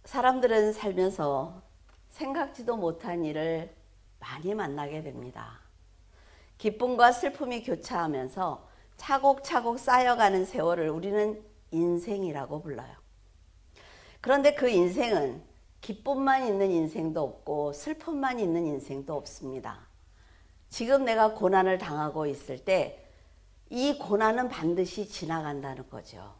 사람들은 살면서 생각지도 못한 일을 많이 만나게 됩니다. 기쁨과 슬픔이 교차하면서 차곡차곡 쌓여가는 세월을 우리는 인생이라고 불러요. 그런데 그 인생은 기쁨만 있는 인생도 없고 슬픔만 있는 인생도 없습니다. 지금 내가 고난을 당하고 있을 때 이 고난은 반드시 지나간다는 거죠.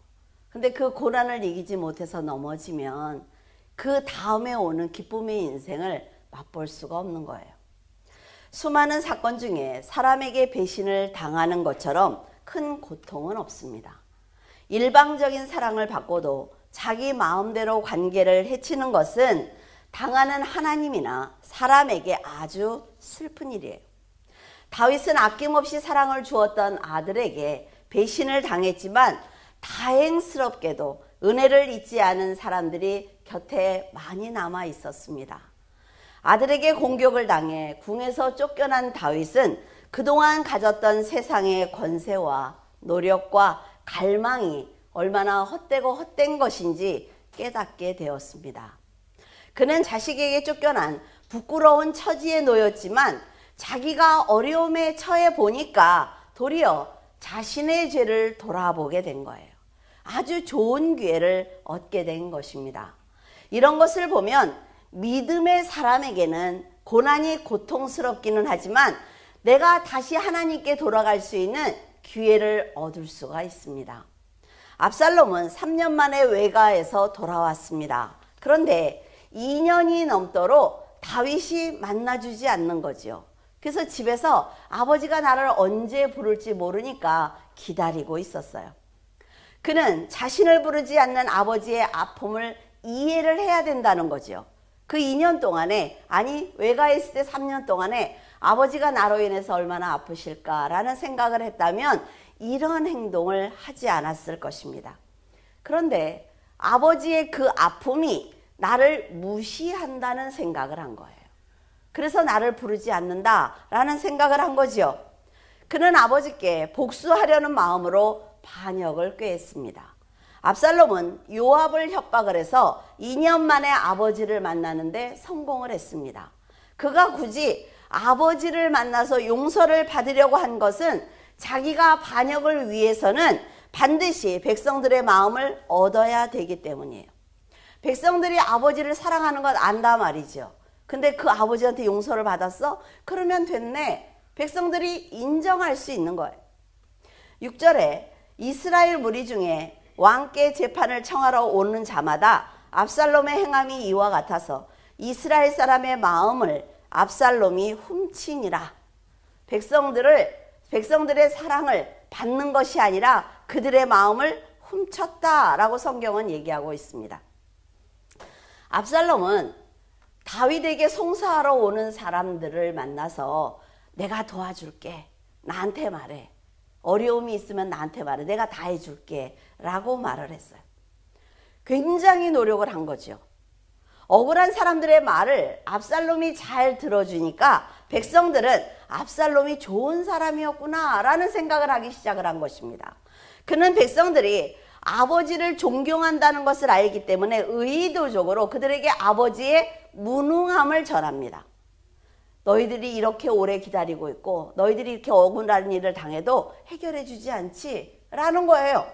근데 그 고난을 이기지 못해서 넘어지면 그 다음에 오는 기쁨의 인생을 맛볼 수가 없는 거예요. 수많은 사건 중에 사람에게 배신을 당하는 것처럼 큰 고통은 없습니다. 일방적인 사랑을 받고도 자기 마음대로 관계를 해치는 것은 당하는 하나님이나 사람에게 아주 슬픈 일이에요. 다윗은 아낌없이 사랑을 주었던 아들에게 배신을 당했지만 다행스럽게도 은혜를 잊지 않은 사람들이 곁에 많이 남아 있었습니다. 아들에게 공격을 당해 궁에서 쫓겨난 다윗은 그동안 가졌던 세상의 권세와 노력과 갈망이 얼마나 헛되고 헛된 것인지 깨닫게 되었습니다. 그는 자식에게 쫓겨난 부끄러운 처지에 놓였지만 자기가 어려움에 처해 보니까 도리어 자신의 죄를 돌아보게 된 거예요. 아주 좋은 기회를 얻게 된 것입니다. 이런 것을 보면 믿음의 사람에게는 고난이 고통스럽기는 하지만 내가 다시 하나님께 돌아갈 수 있는 기회를 얻을 수가 있습니다. 압살롬은 3년 만에 외가에서 돌아왔습니다. 그런데 2년이 넘도록 다윗이 만나주지 않는 거죠. 그래서 집에서 아버지가 나를 언제 부를지 모르니까 기다리고 있었어요. 그는 자신을 부르지 않는 아버지의 아픔을 이해를 해야 된다는 거죠. 그 2년 동안에, 아니 외가에 있을 때 3년 동안에 아버지가 나로 인해서 얼마나 아프실까라는 생각을 했다면 이런 행동을 하지 않았을 것입니다. 그런데 아버지의 그 아픔이 나를 무시한다는 생각을 한 거예요. 그래서 나를 부르지 않는다라는 생각을 한 거지요. 그는 아버지께 복수하려는 마음으로 반역을 꾀했습니다. 압살롬은 요압을 협박을 해서 2년 만에 아버지를 만나는데 성공을 했습니다. 그가 굳이 아버지를 만나서 용서를 받으려고 한 것은 자기가 반역을 위해서는 반드시 백성들의 마음을 얻어야 되기 때문이에요. 백성들이 아버지를 사랑하는 것 안다 말이죠. 근데 그 아버지한테 용서를 받았어? 그러면 됐네. 백성들이 인정할 수 있는 거예요. 6절에 이스라엘 무리 중에 왕께 재판을 청하러 오는 자마다 압살롬의 행함이 이와 같아서 이스라엘 사람의 마음을 압살롬이 훔치니라. 백성들의 사랑을 받는 것이 아니라 그들의 마음을 훔쳤다라고 성경은 얘기하고 있습니다. 압살롬은 다윗에게 송사하러 오는 사람들을 만나서 내가 도와줄게. 나한테 말해. 어려움이 있으면 나한테 말해. 내가 다 해줄게. 라고 말을 했어요. 굉장히 노력을 한 거죠. 억울한 사람들의 말을 압살롬이 잘 들어주니까 백성들은 압살롬이 좋은 사람이었구나 라는 생각을 하기 시작을 한 것입니다. 그는 백성들이 아버지를 존경한다는 것을 알기 때문에 의도적으로 그들에게 아버지의 무능함을 전합니다. 너희들이 이렇게 오래 기다리고 있고 너희들이 이렇게 억울한 일을 당해도 해결해 주지 않지? 라는 거예요.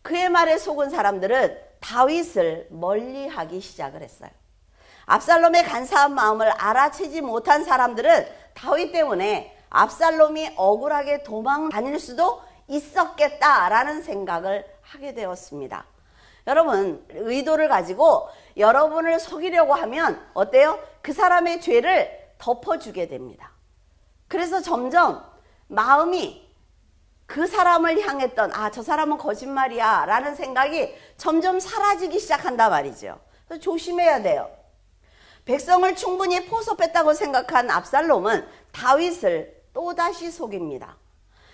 그의 말에 속은 사람들은 다윗을 멀리하기 시작을 했어요. 압살롬의 간사한 마음을 알아채지 못한 사람들은 다윗 때문에 압살롬이 억울하게 도망 다닐 수도 있었겠다라는 생각을 하게 되었습니다. 여러분, 의도를 가지고 여러분을 속이려고 하면 어때요? 그 사람의 죄를 덮어주게 됩니다. 그래서 점점 마음이 그 사람을 향했던 저 사람은 거짓말이야 라는 생각이 점점 사라지기 시작한단 말이죠. 그래서 조심해야 돼요. 백성을 충분히 포섭했다고 생각한 압살롬은 다윗을 또다시 속입니다.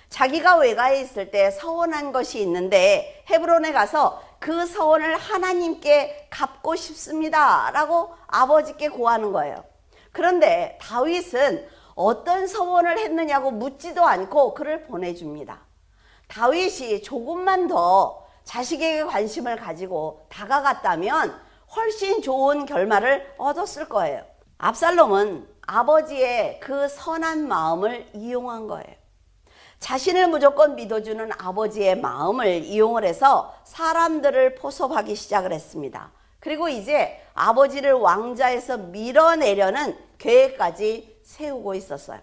자기가 외가에 있을 때 서원한 것이 있는데 헤브론에 가서 그 서원을 하나님께 갚고 싶습니다 라고 아버지께 고하는 거예요. 그런데 다윗은 어떤 서원을 했느냐고 묻지도 않고 그를 보내줍니다. 다윗이 조금만 더 자식에게 관심을 가지고 다가갔다면 훨씬 좋은 결말을 얻었을 거예요. 압살롬은 아버지의 그 선한 마음을 이용한 거예요. 자신을 무조건 믿어주는 아버지의 마음을 이용을 해서 사람들을 포섭하기 시작을 했습니다. 그리고 이제 아버지를 왕좌에서 밀어내려는 계획까지 세우고 있었어요.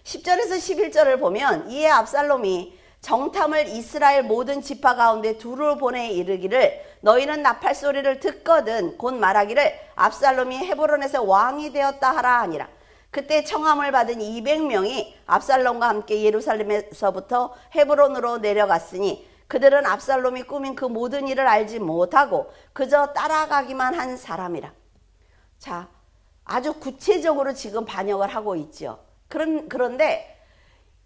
10절에서 11절을 보면 이에 압살롬이 정탐을 이스라엘 모든 지파 가운데 두루 보내 이르기를 너희는 나팔 소리를 듣거든 곧 말하기를 압살롬이 헤브론에서 왕이 되었다 하라 하니라. 그때 청함을 받은 200명이 압살롬과 함께 예루살렘에서부터 헤브론으로 내려갔으니 그들은 압살롬이 꾸민 그 모든 일을 알지 못하고 그저 따라가기만 한 사람이라. 자, 아주 구체적으로 지금 반역을 하고 있죠. 그런데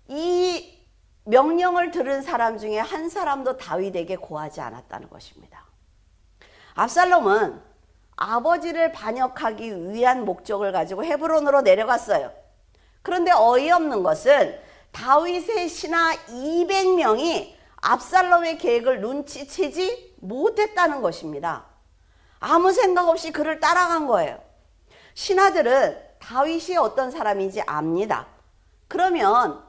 이 명령을 들은 사람 중에 한 사람도 다윗에게 고하지 않았다는 것입니다. 압살롬은 아버지를 반역하기 위한 목적을 가지고 헤브론으로 내려갔어요. 그런데 어이없는 것은 다윗의 신하 200명이 압살롬의 계획을 눈치채지 못했다는 것입니다. 아무 생각 없이 그를 따라간 거예요. 신하들은 다윗이 어떤 사람인지 압니다. 그러면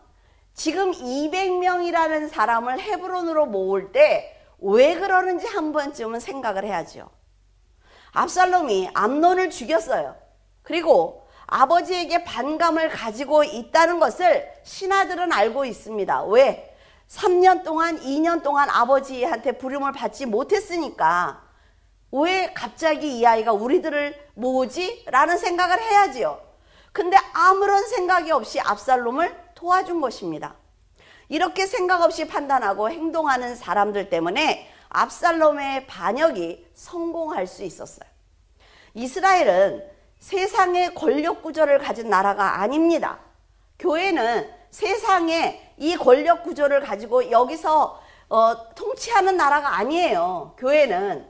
지금 200명이라는 사람을 헤브론으로 모을 때 왜 그러는지 한 번쯤은 생각을 해야죠. 압살롬이 암논을 죽였어요. 그리고 아버지에게 반감을 가지고 있다는 것을 신하들은 알고 있습니다. 왜? 3년 동안 2년 동안 아버지한테 부름을 받지 못했으니까 왜 갑자기 이 아이가 우리들을 모으지? 라는 생각을 해야지요. 근데 아무런 생각이 없이 압살롬을 도와준 것입니다. 이렇게 생각 없이 판단하고 행동하는 사람들 때문에 압살롬의 반역이 성공할 수 있었어요. 이스라엘은 세상의 권력 구조를 가진 나라가 아닙니다. 교회는 세상의 이 권력 구조를 가지고 여기서 통치하는 나라가 아니에요. 교회는.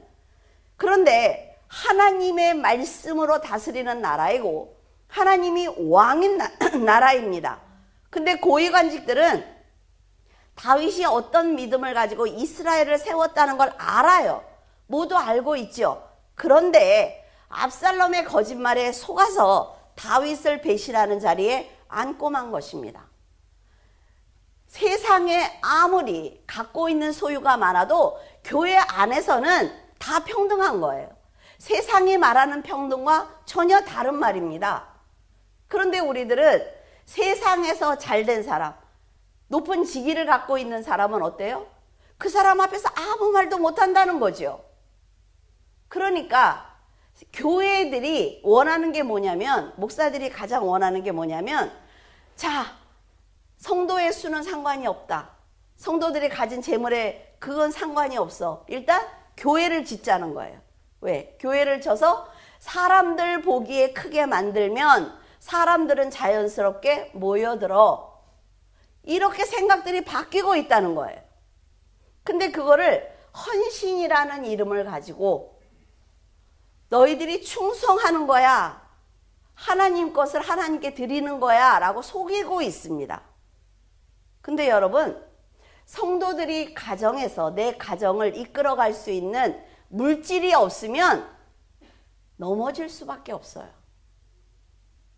그런데 하나님의 말씀으로 다스리는 나라이고 하나님이 왕인 나라입니다. 근데 고위관직들은 다윗이 어떤 믿음을 가지고 이스라엘을 세웠다는 걸 알아요. 모두 알고 있죠. 그런데 압살롬의 거짓말에 속아서 다윗을 배신하는 자리에 앉고 만 것입니다. 세상에 아무리 갖고 있는 소유가 많아도 교회 안에서는 다 평등한 거예요. 세상이 말하는 평등과 전혀 다른 말입니다. 그런데 우리들은 세상에서 잘된 사람, 높은 직위를 갖고 있는 사람은 어때요? 그 사람 앞에서 아무 말도 못한다는 거죠. 그러니까 교회들이 원하는 게 뭐냐면, 목사들이 가장 원하는 게 뭐냐면, 자, 성도의 수는 상관이 없다. 성도들이 가진 재물에 그건 상관이 없어. 일단 교회를 짓자는 거예요. 왜? 교회를 져서 사람들 보기에 크게 만들면 사람들은 자연스럽게 모여들어. 이렇게 생각들이 바뀌고 있다는 거예요. 근데 그거를 헌신이라는 이름을 가지고 너희들이 충성하는 거야. 하나님 것을 하나님께 드리는 거야. 라고 속이고 있습니다. 근데 여러분, 성도들이 가정에서 내 가정을 이끌어갈 수 있는 물질이 없으면 넘어질 수밖에 없어요.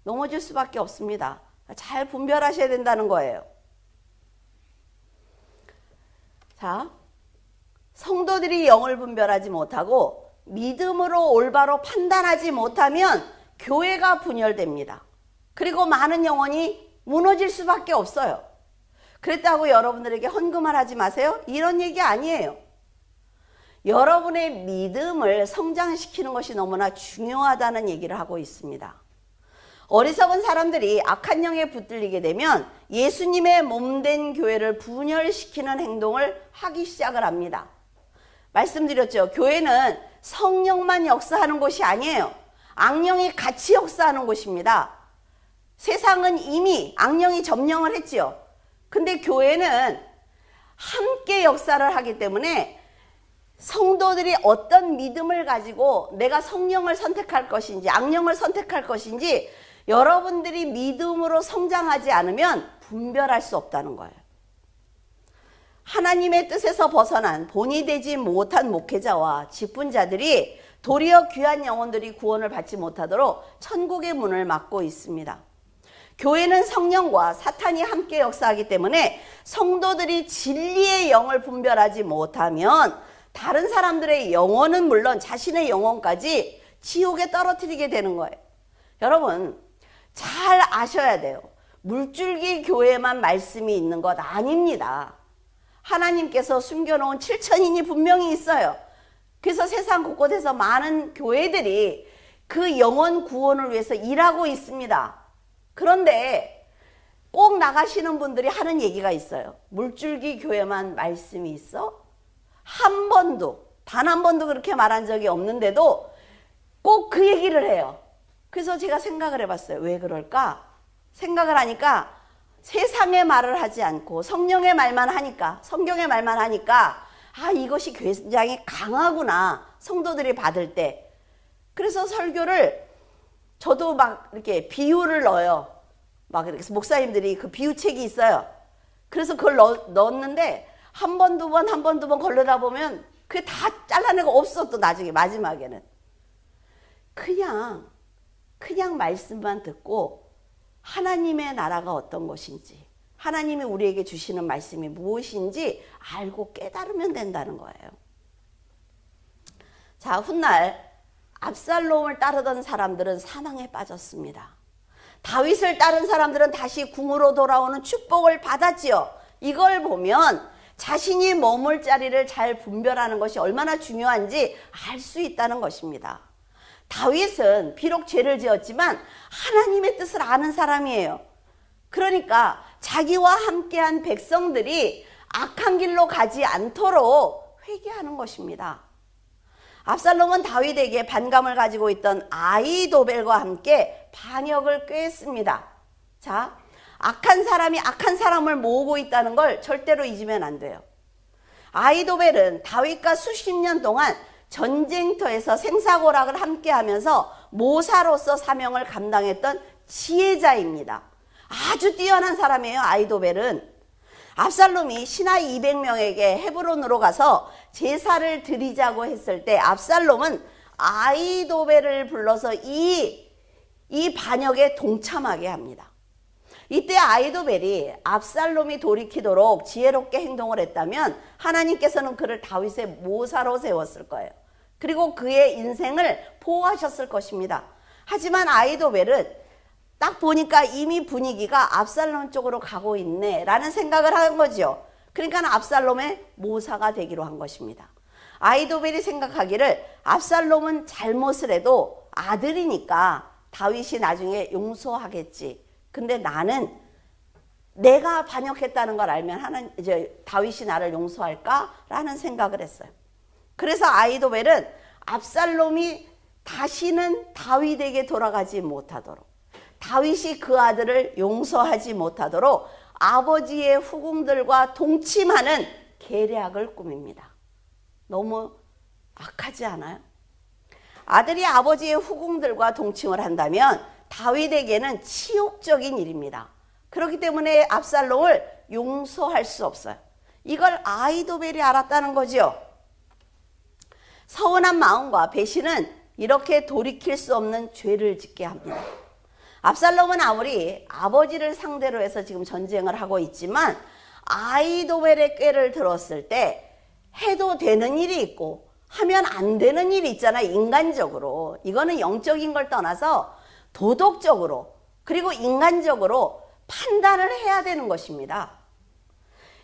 넘어질 수밖에 없습니다. 잘 분별하셔야 된다는 거예요. 자, 성도들이 영을 분별하지 못하고 믿음으로 올바로 판단하지 못하면 교회가 분열됩니다. 그리고 많은 영혼이 무너질 수밖에 없어요. 그랬다고 여러분들에게 헌금을 하지 마세요? 이런 얘기 아니에요. 여러분의 믿음을 성장시키는 것이 너무나 중요하다는 얘기를 하고 있습니다. 어리석은 사람들이 악한 영에 붙들리게 되면 예수님의 몸된 교회를 분열시키는 행동을 하기 시작을 합니다. 말씀드렸죠. 교회는 성령만 역사하는 곳이 아니에요. 악령이 같이 역사하는 곳입니다. 세상은 이미 악령이 점령을 했지요. 근데 교회는 함께 역사를 하기 때문에 성도들이 어떤 믿음을 가지고 내가 성령을 선택할 것인지 악령을 선택할 것인지 여러분들이 믿음으로 성장하지 않으면 분별할 수 없다는 거예요. 하나님의 뜻에서 벗어난 본이 되지 못한 목회자와 직분자들이 도리어 귀한 영혼들이 구원을 받지 못하도록 천국의 문을 막고 있습니다. 교회는 성령과 사탄이 함께 역사하기 때문에 성도들이 진리의 영을 분별하지 못하면 다른 사람들의 영혼은 물론 자신의 영혼까지 지옥에 떨어뜨리게 되는 거예요. 여러분, 잘 아셔야 돼요. 물줄기 교회만 말씀이 있는 것 아닙니다. 하나님께서 숨겨놓은 7천인이 분명히 있어요. 그래서 세상 곳곳에서 많은 교회들이 그 영혼 구원을 위해서 일하고 있습니다. 그런데 꼭 나가시는 분들이 하는 얘기가 있어요. 물줄기 교회만 말씀이 있어? 한 번도, 단 한 번도 그렇게 말한 적이 없는데도 꼭 그 얘기를 해요. 그래서 제가 생각을 해봤어요. 왜 그럴까? 생각을 하니까 세상의 말을 하지 않고 성령의 말만 하니까, 성경의 말만 하니까 이것이 굉장히 강하구나, 성도들이 받을 때. 그래서 설교를 저도 막 이렇게 비유를 넣어요. 막 이렇게 목사님들이 그 비유책이 있어요. 그래서 그걸 넣었는데 한 번, 두 번, 한 번, 두 번 걸르다 보면 그게 다 잘라내고 없어. 또 나중에 마지막에는 그냥 말씀만 듣고 하나님의 나라가 어떤 것인지, 하나님이 우리에게 주시는 말씀이 무엇인지 알고 깨달으면 된다는 거예요. 자, 훗날 압살롬을 따르던 사람들은 사망에 빠졌습니다. 다윗을 따른 사람들은 다시 궁으로 돌아오는 축복을 받았지요. 이걸 보면 자신이 머물 자리를 잘 분별하는 것이 얼마나 중요한지 알 수 있다는 것입니다. 다윗은 비록 죄를 지었지만 하나님의 뜻을 아는 사람이에요. 그러니까 자기와 함께한 백성들이 악한 길로 가지 않도록 회개하는 것입니다. 압살롬은 다윗에게 반감을 가지고 있던 아히도벨과 함께 반역을 꾀했습니다. 자, 악한 사람이 악한 사람을 모으고 있다는 걸 절대로 잊으면 안 돼요. 아히도벨은 다윗과 수십 년 동안 전쟁터에서 생사고락을 함께하면서 모사로서 사명을 감당했던 지혜자입니다. 아주 뛰어난 사람이에요. 아히도벨은. 압살롬이 신하이 200명에게 헤브론으로 가서 제사를 드리자고 했을 때 압살롬은 아히도벨을 불러서 이 반역에 동참하게 합니다. 이때 아히도벨이 압살롬이 돌이키도록 지혜롭게 행동을 했다면 하나님께서는 그를 다윗의 모사로 세웠을 거예요. 그리고 그의 인생을 보호하셨을 것입니다. 하지만 아히도벨은 딱 보니까 이미 분위기가 압살롬 쪽으로 가고 있네 라는 생각을 한 거죠. 그러니까 압살롬의 모사가 되기로 한 것입니다. 아히도벨이 생각하기를 압살롬은 잘못을 해도 아들이니까 다윗이 나중에 용서하겠지. 근데 나는 내가 반역했다는 걸 알면 다윗이 나를 용서할까라는 생각을 했어요. 그래서 아히도벨은 압살롬이 다시는 다윗에게 돌아가지 못하도록, 다윗이 그 아들을 용서하지 못하도록 아버지의 후궁들과 동침하는 계략을 꾸밉니다. 너무 악하지 않아요? 아들이 아버지의 후궁들과 동침을 한다면 다윗에게는 치욕적인 일입니다. 그렇기 때문에 압살롬을 용서할 수 없어요. 이걸 아히도벨이 알았다는 거죠. 서운한 마음과 배신은 이렇게 돌이킬 수 없는 죄를 짓게 합니다. 압살롬은 아무리 아버지를 상대로 해서 지금 전쟁을 하고 있지만 아히도벨의 꾀를 들었을 때 해도 되는 일이 있고 하면 안 되는 일이 있잖아요. 인간적으로. 이거는 영적인 걸 떠나서 도덕적으로 그리고 인간적으로 판단을 해야 되는 것입니다.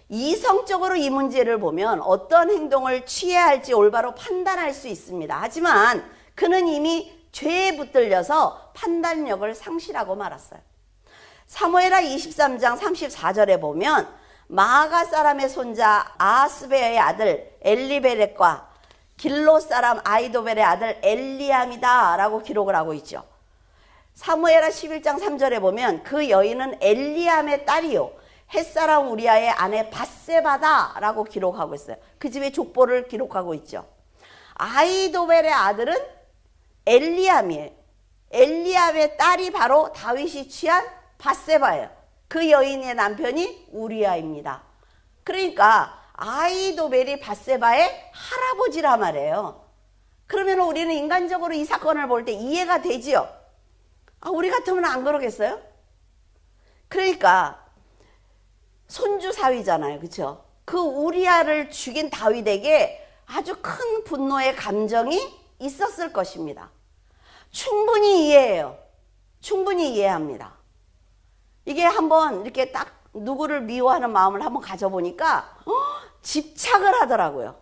이성적으로 이 문제를 보면 어떤 행동을 취해야 할지 올바로 판단할 수 있습니다. 하지만 그는 이미 죄에 붙들려서 판단력을 상실하고 말았어요. 사무엘하 23장 34절에 보면 마아가 사람의 손자 아하스베의 아들 엘리벨렉과 길롯 사람 아히도벨의 아들 엘리암이다 라고 기록을 하고 있죠. 사무엘하 11장 3절에 보면 그 여인은 엘리암의 딸이요 햇사람 우리아의 아내 밧세바다 라고 기록하고 있어요. 그 집의 족보를 기록하고 있죠. 아히도벨의 아들은 엘리암이에요. 엘리암의 딸이 바로 다윗이 취한 밧세바예요. 그 여인의 남편이 우리아입니다. 그러니까 아히도벨이 밧세바의 할아버지라 말이에요. 그러면 우리는 인간적으로 이 사건을 볼 때 이해가 되지요. 우리 같으면 안 그러겠어요? 그러니까 손주 사위잖아요. 그렇죠? 그 우리아를 죽인 다윗에게 아주 큰 분노의 감정이 있었을 것입니다. 충분히 이해해요. 충분히 이해합니다. 이게 한번 이렇게 딱 누구를 미워하는 마음을 한번 가져보니까 집착을 하더라고요.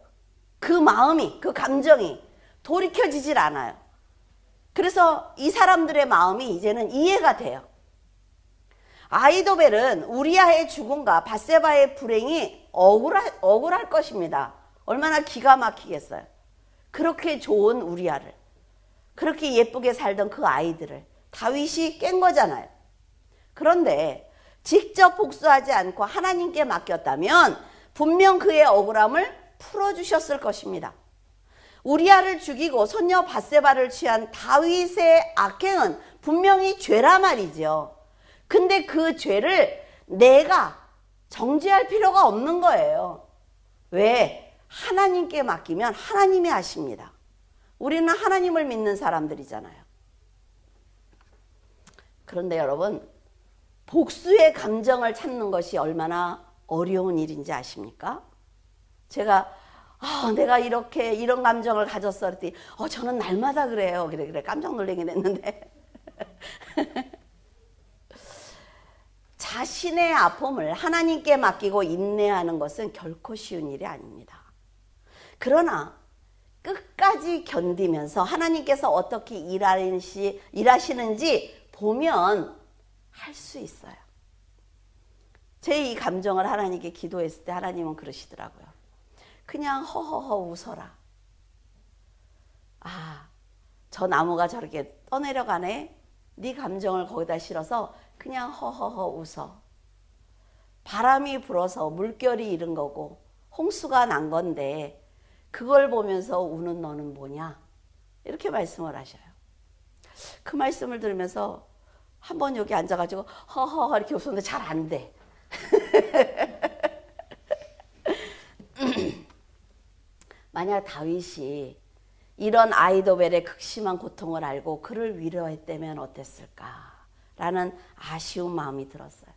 그 마음이, 그 감정이 돌이켜지질 않아요. 그래서 이 사람들의 마음이 이제는 이해가 돼요. 아히도벨은 우리아의 죽음과 밧세바의 불행이 억울할 것입니다. 얼마나 기가 막히겠어요. 그렇게 좋은 우리아를, 그렇게 예쁘게 살던 그 아이들을 다윗이 깬 거잖아요. 그런데 직접 복수하지 않고 하나님께 맡겼다면 분명 그의 억울함을 풀어주셨을 것입니다. 우리아를 죽이고 손녀 밧세바를 취한 다윗의 악행은 분명히 죄라 말이죠. 근데 그 죄를 내가 정죄할 필요가 없는 거예요. 왜? 하나님께 맡기면 하나님이 하십니다. 우리는 하나님을 믿는 사람들이잖아요. 그런데 여러분, 복수의 감정을 찾는 것이 얼마나 어려운 일인지 아십니까? 제가 내가 이런 감정을 가졌어 그랬더니 저는 날마다 그래요. 그래 깜짝 놀라게 됐는데 자신의 아픔을 하나님께 맡기고 인내하는 것은 결코 쉬운 일이 아닙니다. 그러나 끝까지 견디면서 하나님께서 어떻게 일하시는지 보면 할 수 있어요. 제 이 감정을 하나님께 기도했을 때 하나님은 그러시더라고요. 그냥 허허허 웃어라. 저 나무가 저렇게 떠내려가네. 네 감정을 거기다 실어서 그냥 허허허 웃어. 바람이 불어서 물결이 일은 거고 홍수가 난 건데 그걸 보면서 우는 너는 뭐냐? 이렇게 말씀을 하셔요. 그 말씀을 들으면서 한번 여기 앉아가지고 허허허 이렇게 웃었는데 잘 안 돼. 만약 다윗이 이런 아히도벨의 극심한 고통을 알고 그를 위로했다면 어땠을까라는 아쉬운 마음이 들었어요.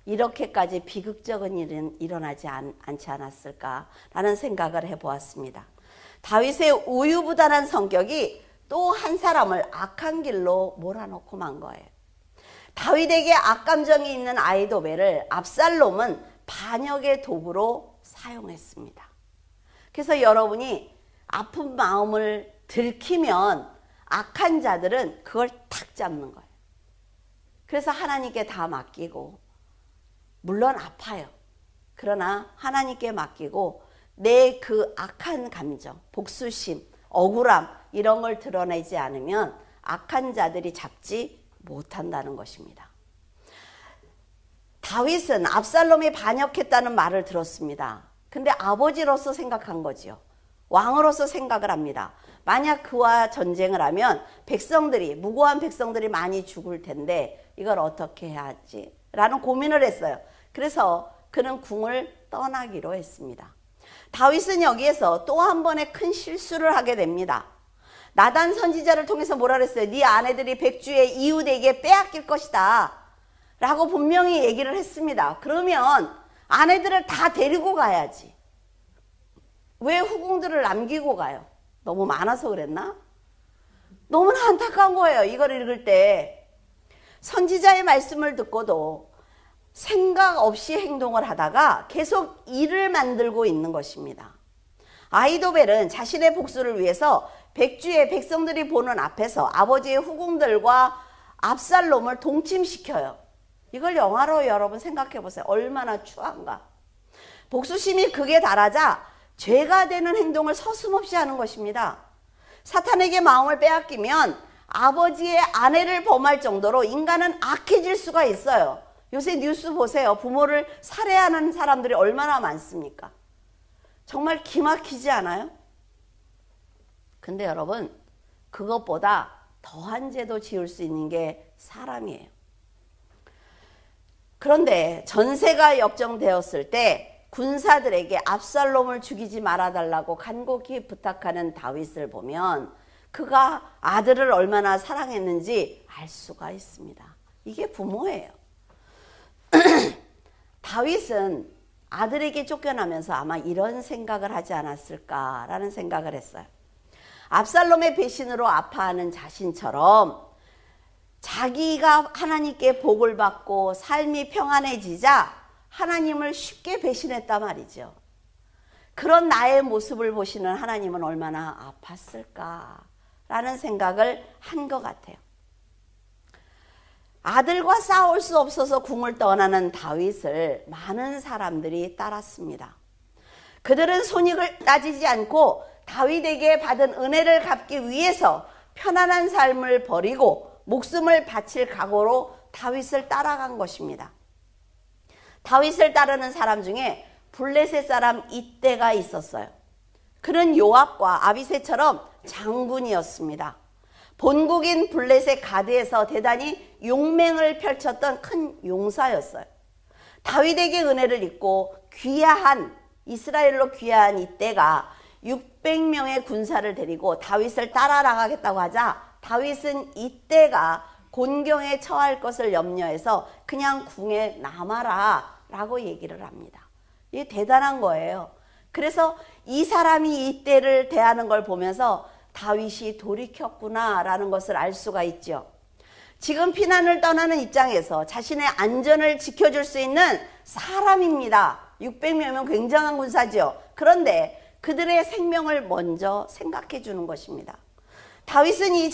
이렇게까지 비극적인 일은 일어나지 않지 않았을까라는 생각을 해보았습니다. 다윗의 우유부단한 성격이 또 한 사람을 악한 길로 몰아넣고 만 거예요. 다윗에게 악감정이 있는 아히도벨을 압살롬은 반역의 도구로 사용했습니다. 그래서 여러분이 아픈 마음을 들키면 악한 자들은 그걸 탁 잡는 거예요. 그래서 하나님께 다 맡기고, 물론 아파요. 그러나 하나님께 맡기고 내 그 악한 감정, 복수심, 억울함 이런 걸 드러내지 않으면 악한 자들이 잡지 못한다는 것입니다. 다윗은 압살롬이 반역했다는 말을 들었습니다. 근데 아버지로서 생각한 거지요. 왕으로서 생각을 합니다. 만약 그와 전쟁을 하면 무고한 백성들이 많이 죽을 텐데 이걸 어떻게 해야 하지? 라는 고민을 했어요. 그래서 그는 궁을 떠나기로 했습니다. 다윗은 여기에서 또 한 번의 큰 실수를 하게 됩니다. 나단 선지자를 통해서 뭐라 그랬어요? 네 아내들이 백주의 이웃에게 빼앗길 것이다 라고 분명히 얘기를 했습니다. 그러면 아내들을 다 데리고 가야지. 왜 후궁들을 남기고 가요? 너무 많아서 그랬나? 너무나 안타까운 거예요. 이걸 읽을 때 선지자의 말씀을 듣고도 생각 없이 행동을 하다가 계속 일을 만들고 있는 것입니다. 아히도벨은 자신의 복수를 위해서 백주의 백성들이 보는 앞에서 아버지의 후궁들과 압살롬을 동침시켜요. 이걸 영화로 여러분 생각해 보세요. 얼마나 추한가. 복수심이 극에 달하자 죄가 되는 행동을 서슴없이 하는 것입니다. 사탄에게 마음을 빼앗기면 아버지의 아내를 범할 정도로 인간은 악해질 수가 있어요. 요새 뉴스 보세요. 부모를 살해하는 사람들이 얼마나 많습니까? 정말 기막히지 않아요? 근데 여러분, 그것보다 더한 죄도 지을 수 있는 게 사람이에요. 그런데 전세가 역정되었을 때 군사들에게 압살롬을 죽이지 말아달라고 간곡히 부탁하는 다윗을 보면 그가 아들을 얼마나 사랑했는지 알 수가 있습니다. 이게 부모예요. 다윗은 아들에게 쫓겨나면서 아마 이런 생각을 하지 않았을까라는 생각을 했어요. 압살롬의 배신으로 아파하는 자신처럼 자기가 하나님께 복을 받고 삶이 평안해지자 하나님을 쉽게 배신했단 말이죠. 그런 나의 모습을 보시는 하나님은 얼마나 아팠을까라는 생각을 한 것 같아요. 아들과 싸울 수 없어서 궁을 떠나는 다윗을 많은 사람들이 따랐습니다. 그들은 손익을 따지지 않고 다윗에게 받은 은혜를 갚기 위해서 편안한 삶을 버리고 목숨을 바칠 각오로 다윗을 따라간 것입니다. 다윗을 따르는 사람 중에 블레셋 사람 이때가 있었어요. 그는 요압과 아비새처럼 장군이었습니다. 본국인 블레셋 가드에서 대단히 용맹을 펼쳤던 큰 용사였어요. 다윗에게 은혜를 입고 이스라엘로 귀화한 이때가 600명의 군사를 데리고 다윗을 따라 나가겠다고 하자 다윗은 이때가 곤경에 처할 것을 염려해서 그냥 궁에 남아라 라고 얘기를 합니다. 이게 대단한 거예요. 그래서 이 사람이 이때를 대하는 걸 보면서 다윗이 돌이켰구나 라는 것을 알 수가 있죠. 지금 피난을 떠나는 입장에서 자신의 안전을 지켜줄 수 있는 사람입니다. 600명이면 굉장한 군사죠. 그런데 그들의 생명을 먼저 생각해 주는 것입니다. 다윗은 이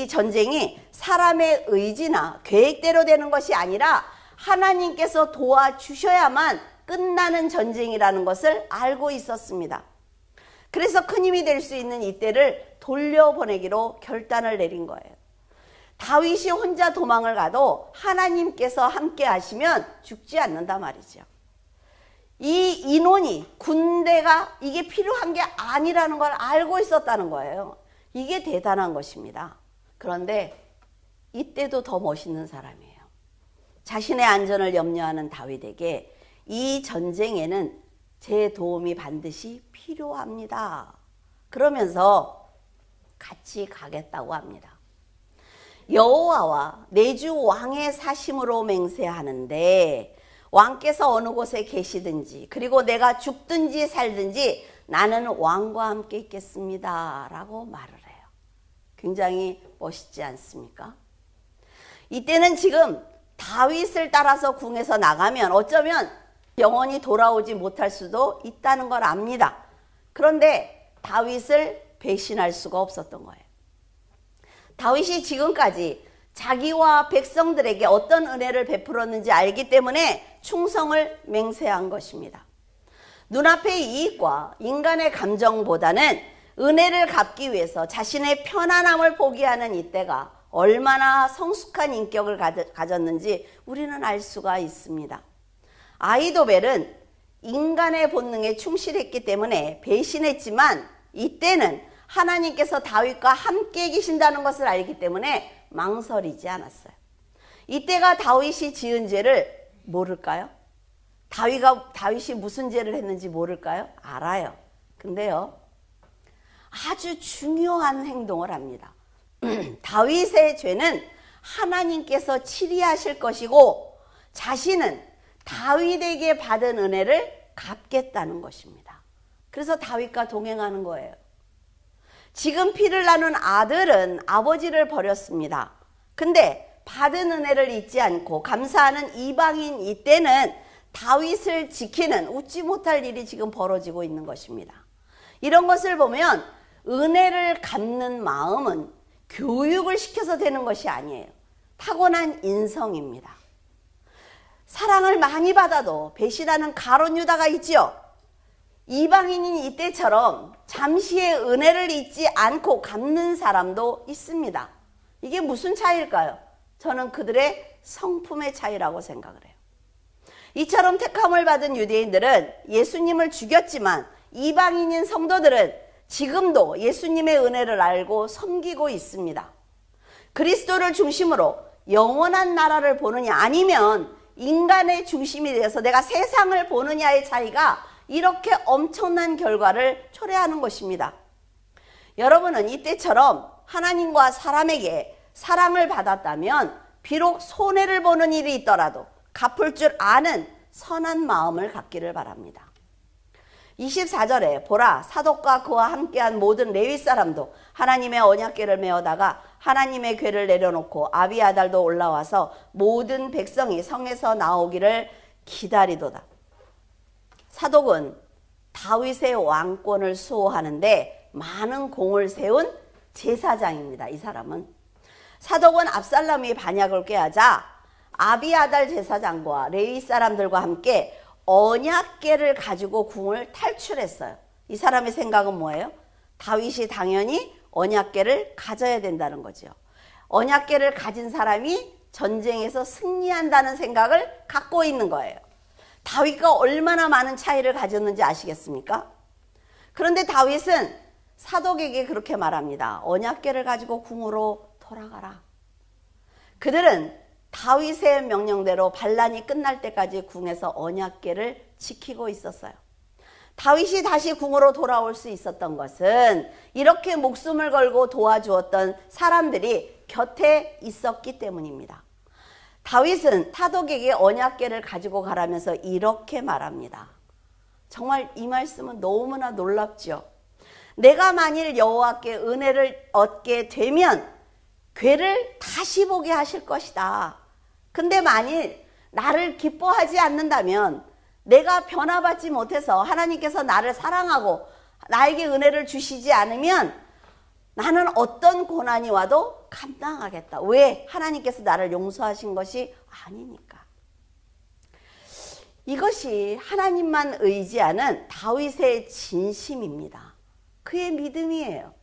전쟁이 사람의 의지나 계획대로 되는 것이 아니라 하나님께서 도와주셔야만 끝나는 전쟁이라는 것을 알고 있었습니다. 그래서 큰 힘이 될 수 있는 이때를 돌려보내기로 결단을 내린 거예요. 다윗이 혼자 도망을 가도 하나님께서 함께 하시면 죽지 않는단 말이죠. 이 인원이 군대가 이게 필요한 게 아니라는 걸 알고 있었다는 거예요. 이게 대단한 것입니다. 그런데 이때도 더 멋있는 사람이에요. 자신의 안전을 염려하는 다윗에게 이 전쟁에는 제 도움이 반드시 필요합니다. 그러면서 같이 가겠다고 합니다. 여호와와 내 주 왕의 사심으로 맹세하는데 왕께서 어느 곳에 계시든지 그리고 내가 죽든지 살든지 나는 왕과 함께 있겠습니다 라고 말을 해요. 굉장히 멋있지 않습니까? 이때는 지금 다윗을 따라서 궁에서 나가면 어쩌면 영원히 돌아오지 못할 수도 있다는 걸 압니다. 그런데 다윗을 배신할 수가 없었던 거예요. 다윗이 지금까지 자기와 백성들에게 어떤 은혜를 베풀었는지 알기 때문에 충성을 맹세한 것입니다. 눈앞의 이익과 인간의 감정보다는 은혜를 갚기 위해서 자신의 편안함을 포기하는 이때가 얼마나 성숙한 인격을 가졌는지 우리는 알 수가 있습니다. 아히도벨은 인간의 본능에 충실했기 때문에 배신했지만 이때는 하나님께서 다윗과 함께 계신다는 것을 알기 때문에 망설이지 않았어요. 이때가 다윗이 지은 죄를 모를까요? 다윗이 무슨 죄를 했는지 모를까요? 알아요. 근데요, 아주 중요한 행동을 합니다. 다윗의 죄는 하나님께서 치리하실 것이고 자신은 다윗에게 받은 은혜를 갚겠다는 것입니다. 그래서 다윗과 동행하는 거예요. 지금 피를 나눈 아들은 아버지를 버렸습니다. 근데 받은 은혜를 잊지 않고 감사하는 이방인 이때는 다윗을 지키는 웃지 못할 일이 지금 벌어지고 있는 것입니다. 이런 것을 보면 은혜를 갚는 마음은 교육을 시켜서 되는 것이 아니에요. 타고난 인성입니다. 사랑을 많이 받아도 배신하는 가룟 유다가 있죠. 이방인인 이때처럼 잠시의 은혜를 잊지 않고 갚는 사람도 있습니다. 이게 무슨 차이일까요? 저는 그들의 성품의 차이라고 생각을 해요. 이처럼 택함을 받은 유대인들은 예수님을 죽였지만 이방인인 성도들은 지금도 예수님의 은혜를 알고 섬기고 있습니다. 그리스도를 중심으로 영원한 나라를 보느냐 아니면 인간의 중심이 되어서 내가 세상을 보느냐의 차이가 이렇게 엄청난 결과를 초래하는 것입니다. 여러분은 이때처럼 하나님과 사람에게 사랑을 받았다면 비록 손해를 보는 일이 있더라도 갚을 줄 아는 선한 마음을 갖기를 바랍니다. 24절에 보라 사독과 그와 함께한 모든 레위 사람도 하나님의 언약궤를 메어다가 하나님의 궤를 내려놓고 아비아달도 올라와서 모든 백성이 성에서 나오기를 기다리도다. 사독은 다윗의 왕권을 수호하는데 많은 공을 세운 제사장입니다. 이 사람은. 사독은 압살롬이 반역을 꾀하자 아비아달 제사장과 레위 사람들과 함께 언약궤를 가지고 궁을 탈출했어요. 이 사람의 생각은 뭐예요? 다윗이 당연히 언약궤를 가져야 된다는 거죠. 언약궤를 가진 사람이 전쟁에서 승리한다는 생각을 갖고 있는 거예요. 다윗과 얼마나 많은 차이를 가졌는지 아시겠습니까? 그런데 다윗은 사독에게 그렇게 말합니다. 언약궤를 가지고 궁으로 돌아가라. 그들은 다윗의 명령대로 반란이 끝날 때까지 궁에서 언약궤를 지키고 있었어요. 다윗이 다시 궁으로 돌아올 수 있었던 것은 이렇게 목숨을 걸고 도와주었던 사람들이 곁에 있었기 때문입니다. 다윗은 사독에게 언약궤를 가지고 가라면서 이렇게 말합니다. 정말 이 말씀은 너무나 놀랍죠. 내가 만일 여호와께 은혜를 얻게 되면 궤를 다시 보게 하실 것이다. 근데 만일 나를 기뻐하지 않는다면 내가 변화받지 못해서 하나님께서 나를 사랑하고 나에게 은혜를 주시지 않으면 나는 어떤 고난이 와도 감당하겠다. 왜? 하나님께서 나를 용서하신 것이 아니니까. 이것이 하나님만 의지하는 다윗의 진심입니다. 그의 믿음이에요.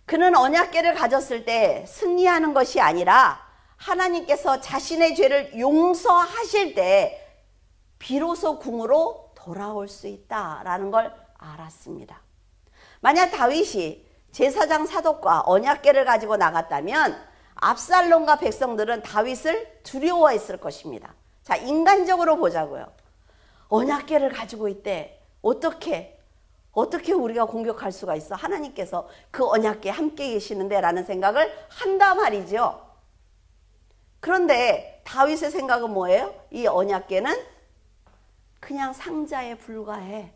그는 언약궤를 가졌을 때 승리하는 것이 아니라 하나님께서 자신의 죄를 용서하실 때 비로소 궁으로 돌아올 수 있다라는 걸 알았습니다. 만약 다윗이 제사장 사독과 언약궤를 가지고 나갔다면 압살롬과 백성들은 다윗을 두려워했을 것입니다. 자, 인간적으로 보자고요. 언약궤를 가지고 있대. 어떻게 우리가 공격할 수가 있어? 하나님께서 그 언약궤 함께 계시는데 라는 생각을 한단 말이죠. 그런데 다윗의 생각은 뭐예요? 이 언약궤는 그냥 상자에 불과해.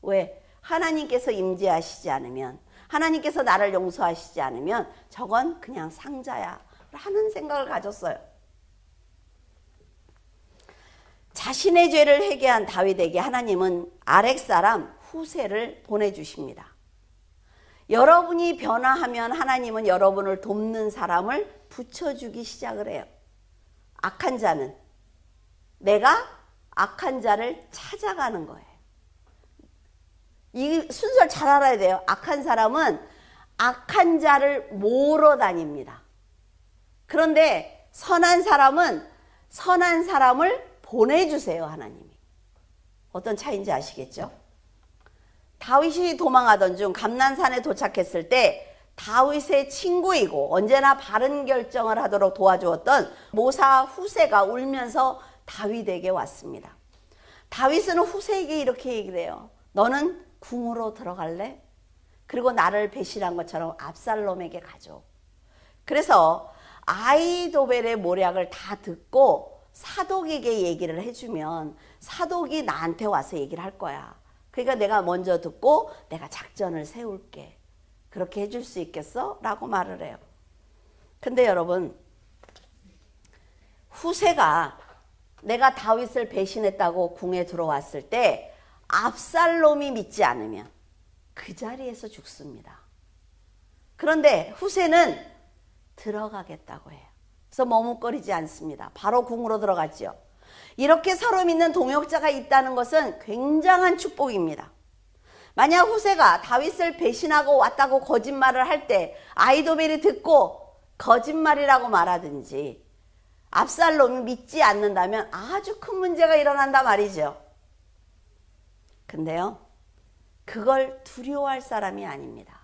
왜? 하나님께서 임재하시지 않으면, 하나님께서 나를 용서하시지 않으면 저건 그냥 상자야 라는 생각을 가졌어요. 자신의 죄를 회개한 다윗에게 하나님은 아렉 사람 후세를 보내주십니다. 여러분이 변화하면 하나님은 여러분을 돕는 사람을 붙여주기 시작을 해요. 악한 자는 내가 악한 자를 찾아가는 거예요. 이 순서를 잘 알아야 돼요. 악한 사람은 악한 자를 모으러 다닙니다. 그런데 선한 사람은 선한 사람을 보내주세요. 하나님이. 어떤 차이인지 아시겠죠? 다윗이 도망하던 중 감난산에 도착했을 때 다윗의 친구이고 언제나 바른 결정을 하도록 도와주었던 모사 후세가 울면서 다윗에게 왔습니다. 다윗은 후세에게 이렇게 얘기를 해요. 너는 궁으로 들어갈래? 그리고 나를 배신한 것처럼 압살롬에게 가줘. 그래서 아이도벨의 모략을 다 듣고 사독에게 얘기를 해주면 사독이 나한테 와서 얘기를 할 거야. 그러니까 내가 먼저 듣고 내가 작전을 세울게. 그렇게 해줄 수 있겠어? 라고 말을 해요. 근데 여러분, 후세가 내가 다윗을 배신했다고 궁에 들어왔을 때 압살롬이 믿지 않으면 그 자리에서 죽습니다. 그런데 후세는 들어가겠다고 해요. 그래서 머뭇거리지 않습니다. 바로 궁으로 들어갔죠. 이렇게 서로 믿는 동역자가 있다는 것은 굉장한 축복입니다. 만약 후세가 다윗을 배신하고 왔다고 거짓말을 할 때 아이도벨이 듣고 거짓말이라고 말하든지 압살롬이 믿지 않는다면 아주 큰 문제가 일어난단 말이죠. 근데요, 그걸 두려워할 사람이 아닙니다.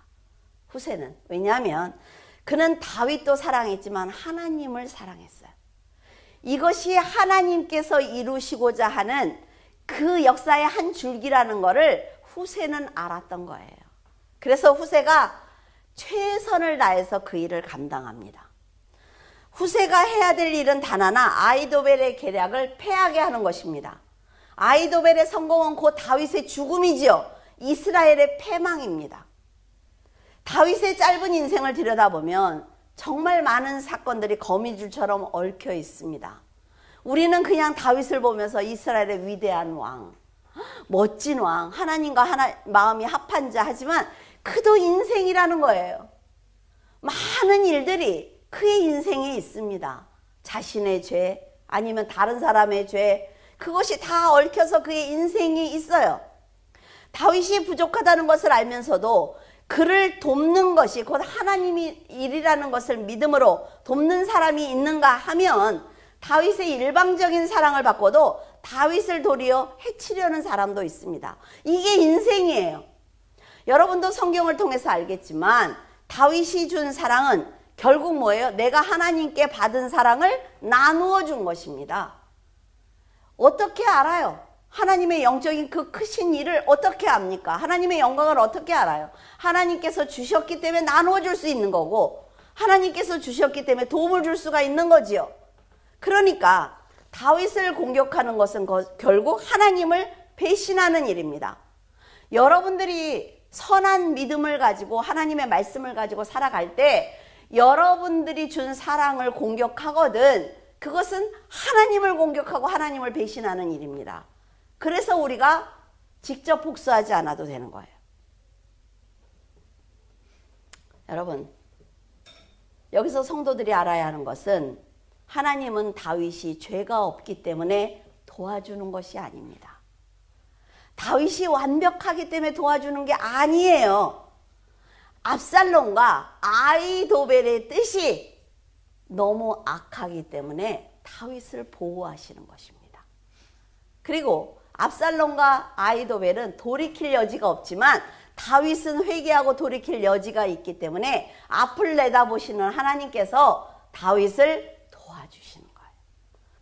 후세는. 왜냐하면 그는 다윗도 사랑했지만 하나님을 사랑했어요. 이것이 하나님께서 이루시고자 하는 그 역사의 한 줄기라는 것을 후세는 알았던 거예요. 그래서 후세가 최선을 다해서 그 일을 감당합니다. 후세가 해야 될 일은 단 하나, 아히도벨의 계략을 패하게 하는 것입니다. 아히도벨의 성공은 곧 다윗의 죽음이지요. 이스라엘의 패망입니다. 다윗의 짧은 인생을 들여다보면 정말 많은 사건들이 거미줄처럼 얽혀 있습니다. 우리는 그냥 다윗을 보면서 이스라엘의 위대한 왕, 멋진 왕, 하나님과 마음이 합한 자, 하지만 그도 인생이라는 거예요. 많은 일들이 그의 인생에 있습니다. 자신의 죄, 아니면 다른 사람의 죄, 그것이 다 얽혀서 그의 인생이 있어요. 다윗이 부족하다는 것을 알면서도 그를 돕는 것이 곧 하나님이 일이라는 것을 믿음으로 돕는 사람이 있는가 하면 다윗의 일방적인 사랑을 받고도 다윗을 도리어 해치려는 사람도 있습니다. 이게 인생이에요. 여러분도 성경을 통해서 알겠지만 다윗이 준 사랑은 결국 뭐예요? 내가 하나님께 받은 사랑을 나누어 준 것입니다. 어떻게 알아요? 하나님의 영적인 그 크신 일을 어떻게 압니까? 하나님의 영광을 어떻게 알아요? 하나님께서 주셨기 때문에 나누어 줄 수 있는 거고, 하나님께서 주셨기 때문에 도움을 줄 수가 있는 거지요. 그러니까 다윗을 공격하는 것은 결국 하나님을 배신하는 일입니다. 여러분들이 선한 믿음을 가지고 하나님의 말씀을 가지고 살아갈 때 여러분들이 준 사랑을 공격하거든 그것은 하나님을 공격하고 하나님을 배신하는 일입니다. 그래서 우리가 직접 복수하지 않아도 되는 거예요. 여러분, 여기서 성도들이 알아야 하는 것은 하나님은 다윗이 죄가 없기 때문에 도와주는 것이 아닙니다. 다윗이 완벽하기 때문에 도와주는 게 아니에요. 압살롬과 아히도벨의 뜻이 너무 악하기 때문에 다윗을 보호하시는 것입니다. 그리고 압살롬과 아히도벨은 돌이킬 여지가 없지만 다윗은 회개하고 돌이킬 여지가 있기 때문에 앞을 내다보시는 하나님께서 다윗을 도와주시는 거예요.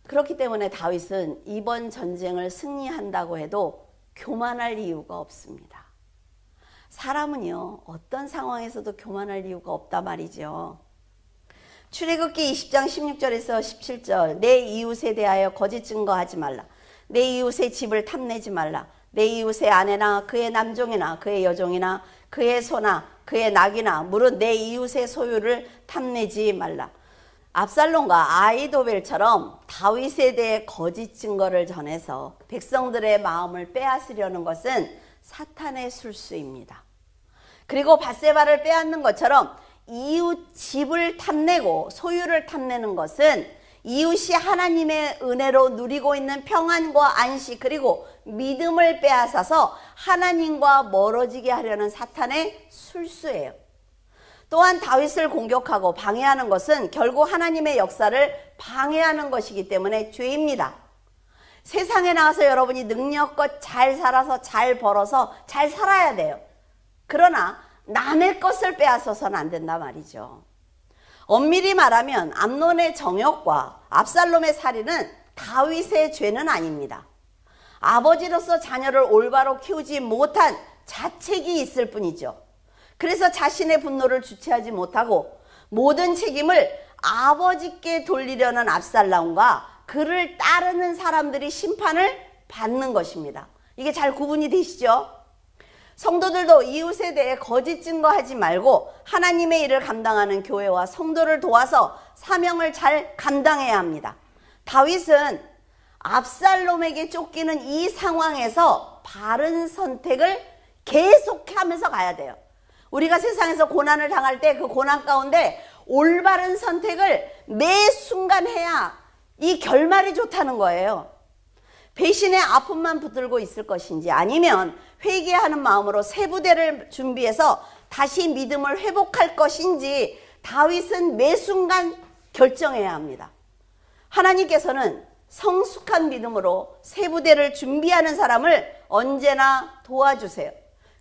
그렇기 때문에 다윗은 이번 전쟁을 승리한다고 해도 교만할 이유가 없습니다. 사람은요, 어떤 상황에서도 교만할 이유가 없단 말이죠. 출애굽기 20장 16절에서 17절, 내 이웃에 대하여 거짓 증거하지 말라. 내 이웃의 집을 탐내지 말라. 내 이웃의 아내나 그의 남종이나 그의 여종이나 그의 소나 그의 낙이나 무릇 내 이웃의 소유를 탐내지 말라. 압살롬과 아히도벨처럼 다윗에 대해 거짓 증거를 전해서 백성들의 마음을 빼앗으려는 것은 사탄의 술수입니다. 그리고 밧세바를 빼앗는 것처럼 이웃 집을 탐내고 소유를 탐내는 것은 이웃이 하나님의 은혜로 누리고 있는 평안과 안식 그리고 믿음을 빼앗아서 하나님과 멀어지게 하려는 사탄의 술수예요. 또한 다윗을 공격하고 방해하는 것은 결국 하나님의 역사를 방해하는 것이기 때문에 죄입니다. 세상에 나와서 여러분이 능력껏 잘 살아서 잘 벌어서 잘 살아야 돼요. 그러나 남의 것을 빼앗아서는 안 된단 말이죠. 엄밀히 말하면 암논의 정욕과 압살롬의 살인은 다윗의 죄는 아닙니다. 아버지로서 자녀를 올바로 키우지 못한 자책이 있을 뿐이죠. 그래서 자신의 분노를 주체하지 못하고 모든 책임을 아버지께 돌리려는 압살롬과 그를 따르는 사람들이 심판을 받는 것입니다. 이게 잘 구분이 되시죠? 성도들도 이웃에 대해 거짓 증거하지 말고 하나님의 일을 감당하는 교회와 성도를 도와서 사명을 잘 감당해야 합니다. 다윗은 압살롬에게 쫓기는 이 상황에서 바른 선택을 계속하면서 가야 돼요. 우리가 세상에서 고난을 당할 때 그 고난 가운데 올바른 선택을 매 순간 해야 이 결말이 좋다는 거예요. 배신의 아픔만 붙들고 있을 것인지 아니면 회개하는 마음으로 새 부대를 준비해서 다시 믿음을 회복할 것인지 다윗은 매 순간 결정해야 합니다. 하나님께서는 성숙한 믿음으로 새 부대를 준비하는 사람을 언제나 도와주세요.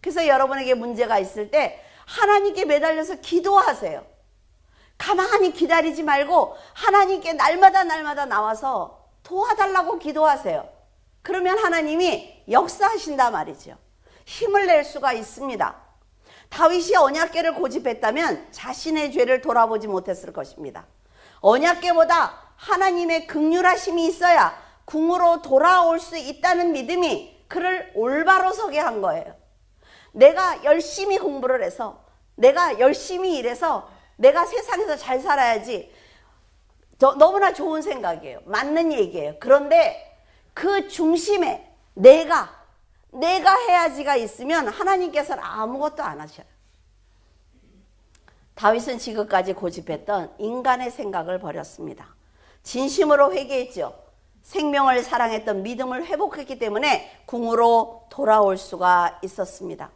그래서 여러분에게 문제가 있을 때 하나님께 매달려서 기도하세요. 가만히 기다리지 말고 하나님께 날마다 나와서 도와달라고 기도하세요. 그러면 하나님이 역사하신다 말이죠. 힘을 낼 수가 있습니다. 다윗이 언약궤를 고집했다면 자신의 죄를 돌아보지 못했을 것입니다. 언약궤보다 하나님의 긍휼하심이 있어야 궁으로 돌아올 수 있다는 믿음이 그를 올바로 서게 한 거예요. 내가 열심히 공부를 해서, 내가 열심히 일해서 내가 세상에서 잘 살아야지. 너무나 좋은 생각이에요. 맞는 얘기예요. 그런데 그 중심에 내가 해야지가 있으면 하나님께서는 아무것도 안 하셔요. 다윗은 지금까지 고집했던 인간의 생각을 버렸습니다. 진심으로 회개했죠. 생명을 사랑했던 믿음을 회복했기 때문에 궁으로 돌아올 수가 있었습니다.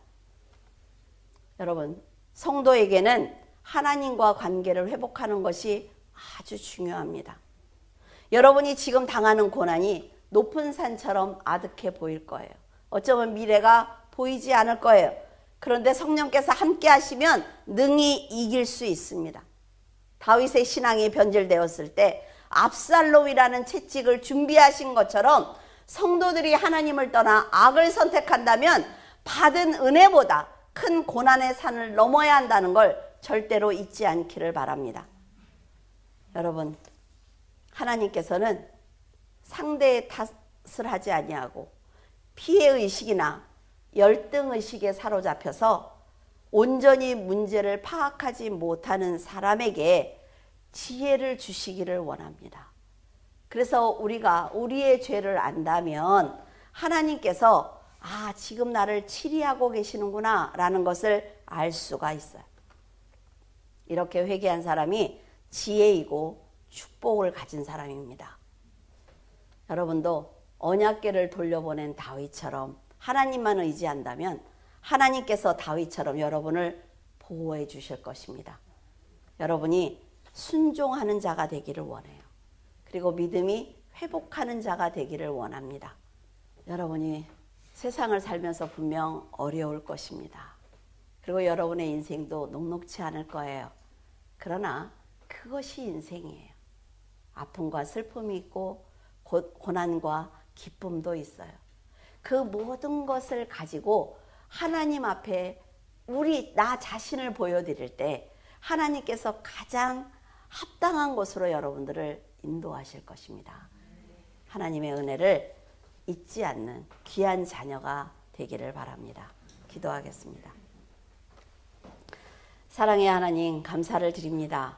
여러분, 성도에게는 하나님과 관계를 회복하는 것이 아주 중요합니다. 여러분이 지금 당하는 고난이 높은 산처럼 아득해 보일 거예요. 어쩌면 미래가 보이지 않을 거예요. 그런데 성령께서 함께 하시면 능히 이길 수 있습니다. 다윗의 신앙이 변질되었을 때 압살롬이라는 채찍을 준비하신 것처럼 성도들이 하나님을 떠나 악을 선택한다면 받은 은혜보다 큰 고난의 산을 넘어야 한다는 걸 절대로 잊지 않기를 바랍니다. 여러분, 하나님께서는 상대의 탓을 하지 아니하고 피해의식이나 열등의식에 사로잡혀서 온전히 문제를 파악하지 못하는 사람에게 지혜를 주시기를 원합니다. 그래서 우리가 우리의 죄를 안다면 하나님께서 지금 나를 치리하고 계시는구나 라는 것을 알 수가 있어요. 이렇게 회개한 사람이 지혜이고 축복을 가진 사람입니다. 여러분도 언약궤를 돌려보낸 다윗처럼 하나님만 의지한다면 하나님께서 다윗처럼 여러분을 보호해 주실 것입니다. 여러분이 순종하는 자가 되기를 원해요. 그리고 믿음이 회복하는 자가 되기를 원합니다. 여러분이 세상을 살면서 분명 어려울 것입니다. 그리고 여러분의 인생도 녹록지 않을 거예요. 그러나 그것이 인생이에요. 아픔과 슬픔이 있고 고난과 기쁨도 있어요. 그 모든 것을 가지고 하나님 앞에 나 자신을 보여드릴 때 하나님께서 가장 합당한 곳으로 여러분들을 인도하실 것입니다. 하나님의 은혜를 잊지 않는 귀한 자녀가 되기를 바랍니다. 기도하겠습니다. 사랑의 하나님, 감사를 드립니다.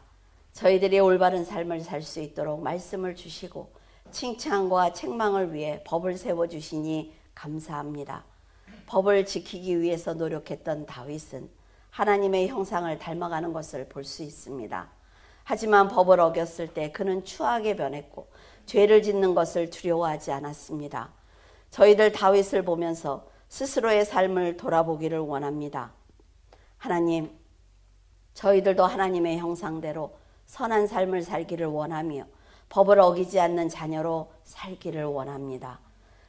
저희들이 올바른 삶을 살 수 있도록 말씀을 주시고 칭찬과 책망을 위해 법을 세워주시니 감사합니다. 법을 지키기 위해서 노력했던 다윗은 하나님의 형상을 닮아가는 것을 볼 수 있습니다. 하지만 법을 어겼을 때 그는 추하게 변했고 죄를 짓는 것을 두려워하지 않았습니다. 저희들 다윗을 보면서 스스로의 삶을 돌아보기를 원합니다. 하나님, 저희들도 하나님의 형상대로 선한 삶을 살기를 원하며 법을 어기지 않는 자녀로 살기를 원합니다.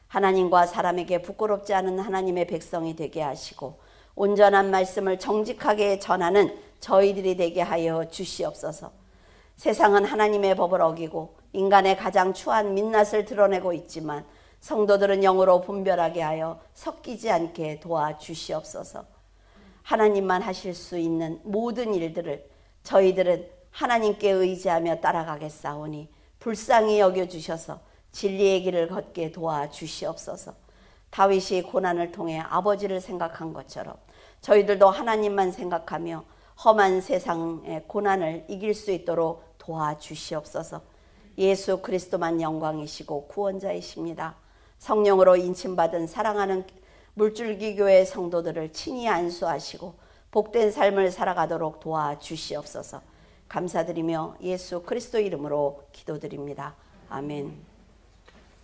하나님과 사람에게 부끄럽지 않은 하나님의 백성이 되게 하시고 온전한 말씀을 정직하게 전하는 저희들이 되게 하여 주시옵소서. 세상은 하나님의 법을 어기고 인간의 가장 추한 민낯을 드러내고 있지만 성도들은 영으로 분별하게 하여 섞이지 않게 도와주시옵소서. 하나님만 하실 수 있는 모든 일들을 저희들은 하나님께 의지하며 따라가겠사오니 불쌍히 여겨주셔서 진리의 길을 걷게 도와주시옵소서. 다윗이 고난을 통해 아버지를 생각한 것처럼 저희들도 하나님만 생각하며 험한 세상의 고난을 이길 수 있도록 도와주시옵소서. 예수 그리스도만 영광이시고 구원자이십니다. 성령으로 인침받은 사랑하는 물줄기 교회 성도들을 친히 안수하시고 복된 삶을 살아가도록 도와주시옵소서. 감사드리며 예수 그리스도 이름으로 기도드립니다. 아멘.